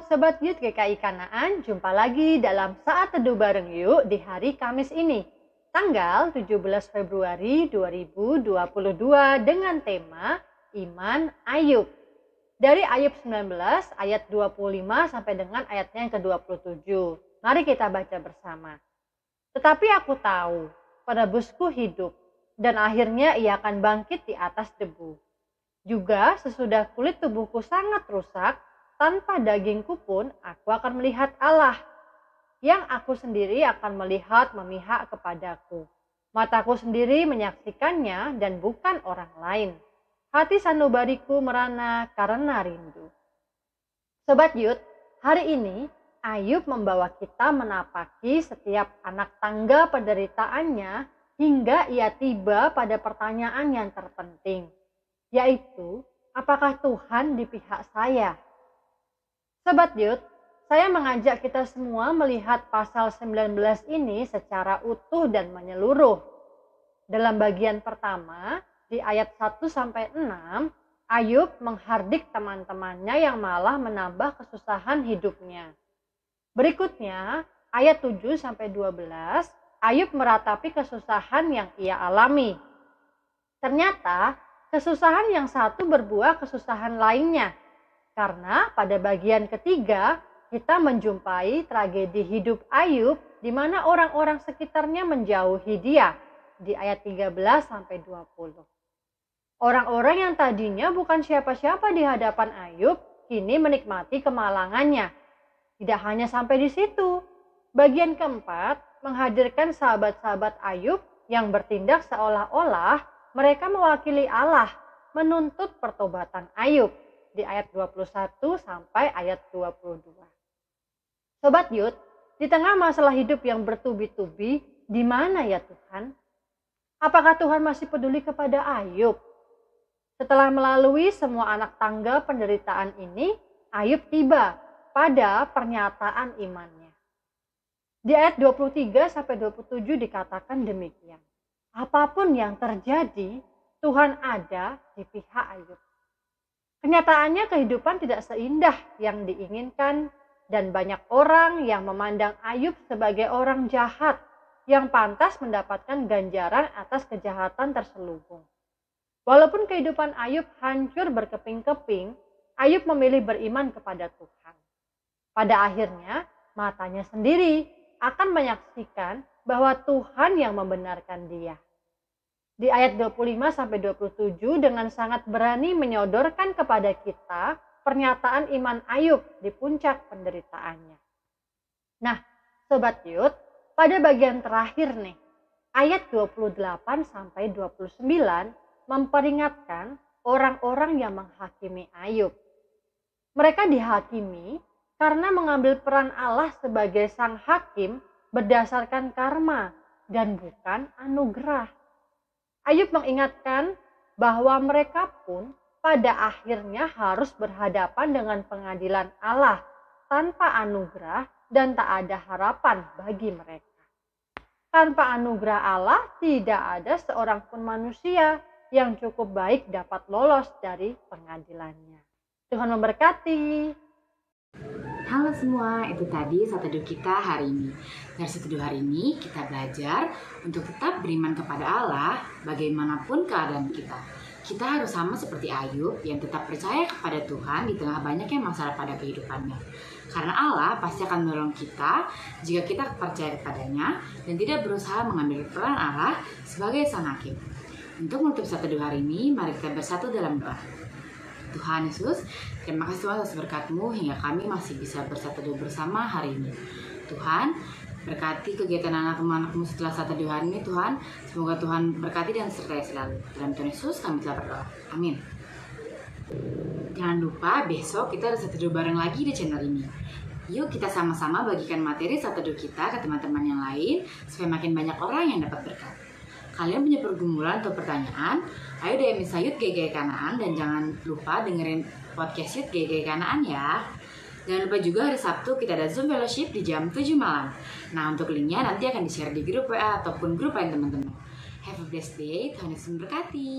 Sobat Youth GKI Kanaan, jumpa lagi dalam Saat Teduh Bareng Yuk di hari Kamis ini, tanggal 17 Februari 2022 dengan tema Iman Ayub. Dari Ayub 19 ayat 25 sampai dengan ayatnya yang ke-27. Mari kita baca bersama. Tetapi aku tahu, penebusku hidup, dan akhirnya ia akan bangkit di atas debu. Juga sesudah kulit tubuhku sangat rusak, tanpa dagingku pun aku akan melihat Allah, yang aku sendiri akan melihat memihak kepadaku. Mataku sendiri menyaksikannya dan bukan orang lain. Hati sanubariku merana karena rindu. Sobat Youth, hari ini Ayub membawa kita menapaki setiap anak tangga penderitaannya hingga ia tiba pada pertanyaan yang terpenting, yaitu apakah Tuhan di pihak saya? Sobat Youth, saya mengajak kita semua melihat pasal 19 ini secara utuh dan menyeluruh. Dalam bagian pertama, di ayat 1-6, Ayub menghardik teman-temannya yang malah menambah kesusahan hidupnya. Berikutnya, ayat 7-12, Ayub meratapi kesusahan yang ia alami. Ternyata, kesusahan yang satu berbuah kesusahan lainnya. Karena pada bagian ketiga, kita menjumpai tragedi hidup Ayub di mana orang-orang sekitarnya menjauhi dia di ayat 13-20. Orang-orang yang tadinya bukan siapa-siapa di hadapan Ayub, kini menikmati kemalangannya. Tidak hanya sampai di situ, bagian keempat menghadirkan sahabat-sahabat Ayub yang bertindak seolah-olah mereka mewakili Allah menuntut pertobatan Ayub di ayat 21 sampai ayat 22. Sobat Youth, di tengah masalah hidup yang bertubi-tubi, di mana ya Tuhan? Apakah Tuhan masih peduli kepada Ayub? Setelah melalui semua anak tangga penderitaan ini, Ayub tiba pada pernyataan imannya. Di ayat 23 sampai 27 dikatakan demikian. Apapun yang terjadi, Tuhan ada di pihak Ayub. Kenyataannya kehidupan tidak seindah yang diinginkan dan banyak orang yang memandang Ayub sebagai orang jahat yang pantas mendapatkan ganjaran atas kejahatan terselubung. Walaupun kehidupan Ayub hancur berkeping-keping, Ayub memilih beriman kepada Tuhan. Pada akhirnya, matanya sendiri akan menyaksikan bahwa Tuhan yang membenarkan dia. Di ayat 25-27 dengan sangat berani menyodorkan kepada kita pernyataan iman Ayub di puncak penderitaannya. Nah, Sobat Youth, pada bagian terakhir nih, ayat 28-29 memperingatkan orang-orang yang menghakimi Ayub. Mereka dihakimi karena mengambil peran Allah sebagai sang hakim berdasarkan karma dan bukan anugerah. Ayub mengingatkan bahwa mereka pun pada akhirnya harus berhadapan dengan pengadilan Allah tanpa anugerah dan tak ada harapan bagi mereka. Tanpa anugerah Allah tidak ada seorang pun manusia yang cukup baik dapat lolos dari pengadilannya. Tuhan memberkati. Halo semua, itu tadi Saat Teduh kita hari ini. Dari Saat Teduh hari ini kita belajar untuk tetap beriman kepada Allah bagaimanapun keadaan kita. Kita harus sama seperti Ayub yang tetap percaya kepada Tuhan di tengah banyaknya masalah pada kehidupannya. Karena Allah pasti akan menolong kita jika kita percaya kepadanya dan tidak berusaha mengambil peran Allah sebagai sang hakim. Untuk menutup Saat Teduh hari ini, mari kita bersatu dalam doa. Tuhan Yesus, terima kasih Tuhan atas berkat-Mu hingga kami masih bisa bersatu teduh bersama hari ini. Tuhan, berkati kegiatan anak-anakmu setelah Saat Teduh hari ini Tuhan. Semoga Tuhan berkati dan sertai selalu. Dalam Tuhan Yesus kami telah berdoa. Amin. Jangan lupa besok kita ada Saat Teduh bareng lagi di channel ini. Yuk kita sama-sama bagikan materi Saat Teduh kita ke teman-teman yang lain supaya makin banyak orang yang dapat berkat. Kalian punya pergumulan atau pertanyaan? Ayo DM Youth GKI Kanaan dan jangan lupa dengerin podcast Youth GKI Kanaan ya. Jangan lupa juga hari Sabtu kita ada Zoom Fellowship di jam 7 malam. Nah untuk linknya nanti akan di-share di grup WA ataupun grup lain teman-teman. Have a blessed day, Tuhan Yesus memberkati.